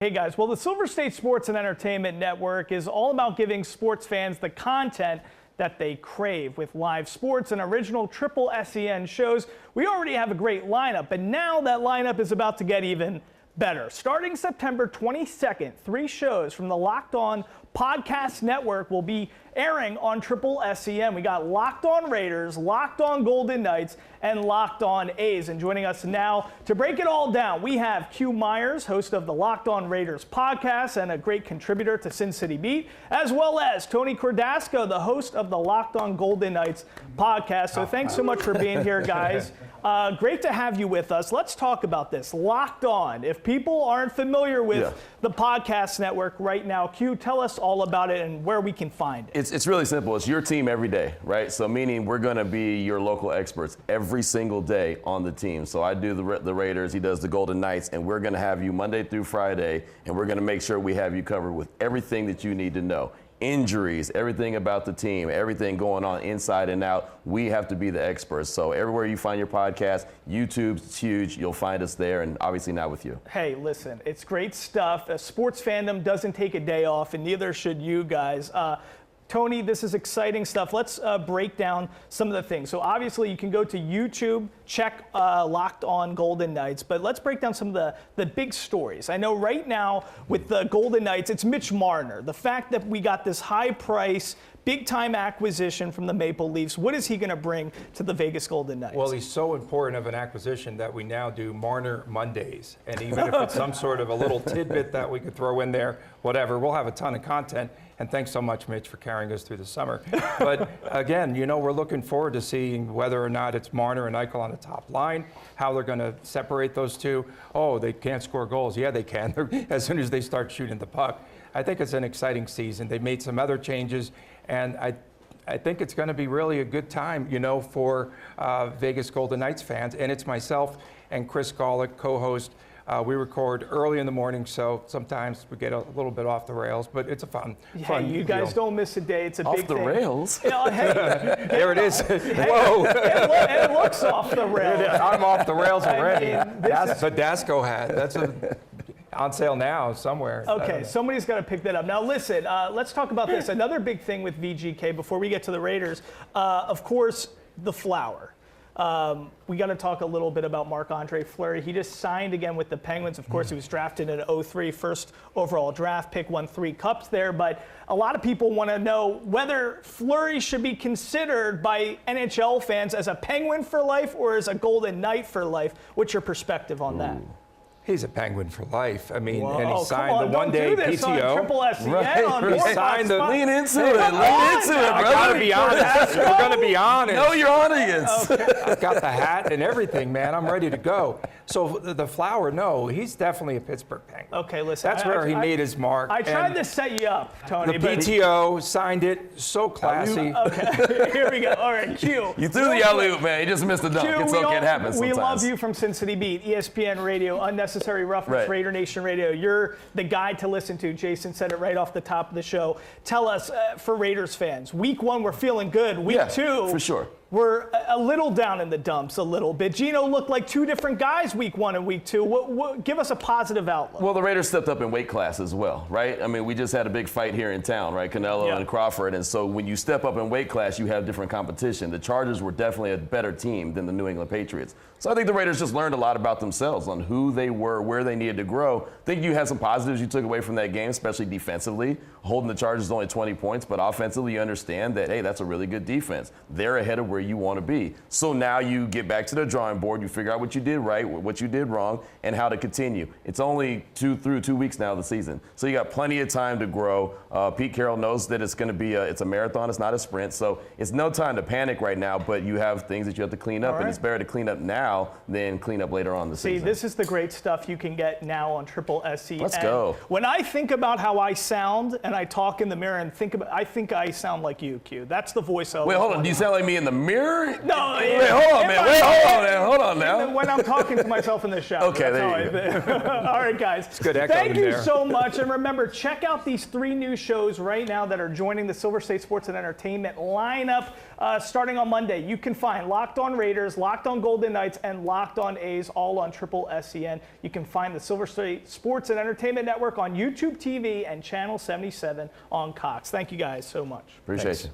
Hey guys, well, the Silver State Sports and Entertainment Network is all about giving sports fans the content that they crave. With live sports and original SSSEN shows, we already have a great lineup, but now that lineup is about to get even better. Starting September 22nd, 3 shows from the Locked On Podcast Network will be airing on SSSEN. We got Locked On Raiders, Locked On Golden Knights, and Locked On A's. And joining us now to break it all down, we have Q Myers, host of the Locked On Raiders podcast and a great contributor to Sin City Beat, as well as Tony Cordasco, the host of the Locked On Golden Knights podcast. So thanks so much for being here, guys. Great to have you with us. Let's talk about this. Locked On. If people aren't familiar with the podcast network right now, Q, tell us all about it and where we can find it. It's really simple. It's your team every day, right? So meaning we're going to be your local experts every single day on the team. So I do the Raiders, he does the Golden Knights, and we're going to have you Monday through Friday, and we're going to make sure we have you covered with everything that you need to know. Injuries, everything about the team, everything going on inside and out. We have to be the experts. So everywhere you find your podcast, YouTube's huge. You'll find us there, and obviously not with you. Hey, listen, it's great stuff. Sports fandom doesn't take a day off, and neither should you guys. Tony, this is exciting stuff. Let's break down some of the things. So obviously you can go to YouTube, check Locked On Golden Knights, but let's break down some of the big stories. I know right now with the Golden Knights, it's Mitch Marner. The fact that we got this high price, big-time acquisition from the Maple Leafs. What is he going to bring to the Vegas Golden Knights? Well, he's so important of an acquisition that we now do Marner Mondays. And even if it's some sort of a little tidbit that we could throw in there, whatever, we'll have a ton of content. And thanks so much, Mitch, for carrying us through the summer. But again, you know, we're looking forward to seeing whether or not it's Marner and Eichel on the top line, how they're going to separate those two. Oh, they can't score goals. Yeah, they can, as soon as they start shooting the puck. I think it's an exciting season. They made some other changes, and I think it's going to be really a good time, you know, for Vegas Golden Knights fans. And it's myself and Chris Golick, co-host. We record early in the morning, so sometimes we get a little bit off the rails, but it's a fun you guys don't miss a day. It's a big thing. Off the rails? You know, hey, there it is. Whoa. It looks off the rails. I'm off the rails already. I mean, That's the Dasco hat. That's on sale now somewhere. Okay, somebody's got to pick that up. Now listen, let's talk about this. Another big thing with VGK before we get to the Raiders, of course, the Flower. We got to talk a little bit about Marc-Andre Fleury. He just signed again with the Penguins. Of course, he was drafted in 2003, first overall draft pick, won 3 cups there. But a lot of people want to know whether Fleury should be considered by NHL fans as a Penguin for life or as a Golden Knight for life. What's your perspective on that? He's a Penguin for life. I mean, Whoa, and he signed the one-day PTO. On SSSEN, He signed the lean into it. Lean into it, I brother. gotta be honest. We're gonna be honest. Know your audience. I've got the hat and everything, man. I'm ready to go. So the Flower, no, he's definitely a Pittsburgh Penguin. Okay, listen. That's where he made his mark. I tried to set you up, Tony. The PTO signed it. So classy. Okay, here we go. All right, Q. You threw the alley-oop, man. You just missed the dunk. Q, It's okay. It happens sometimes. We love you from Sin City Beat, ESPN Radio, Unnecessary Roughness, Raider Nation Radio. You're the guy to listen to. Jason said it right off the top of the show. Tell us, for Raiders fans, week 1, we're feeling good. Week 2, for sure. We're a little down in the dumps a little bit. Gino looked like 2 different guys week 1 and week 2. Give us a positive outlook. Well, the Raiders stepped up in weight class as well, right? I mean, we just had a big fight here in town, right? Canelo and Crawford. And so when you step up in weight class, you have different competition. The Chargers were definitely a better team than the New England Patriots. So I think the Raiders just learned a lot about themselves on who they were, where they needed to grow. I think you had some positives you took away from that game, especially defensively. Holding the Chargers only 20 points, but offensively you understand that, hey, that's a really good defense. They're ahead of where you want to be. So now you get back to the drawing board, you figure out what you did right, what you did wrong, and how to continue. It's only 2 weeks now of the season. So you got plenty of time to grow. Pete Carroll knows that it's going to be it's a marathon, it's not a sprint. So it's no time to panic right now, but you have things that you have to clean up, and it's better to clean up now than clean up later on in the season. See, this is the great stuff you can get now on SSSEN. Let's go. When I think about how I sound and I talk in the mirror and I think I sound like you, Q. That's the voice I Wait, hold on. Do you sound like me in the mirror mirror? No, Wait, hold on, man. Wait, hold on now. When I'm talking to myself in the shower. Okay, there you go. All right, guys. It's good echo Thank in you there. so much. And remember, check out these 3 new shows right now that are joining the Silver State Sports and Entertainment lineup starting on Monday. You can find Locked On Raiders, Locked On Golden Knights, and Locked On A's all on SSSEN. You can find the Silver State Sports and Entertainment Network on YouTube TV and Channel 77 on Cox. Thank you guys so much. Appreciate you.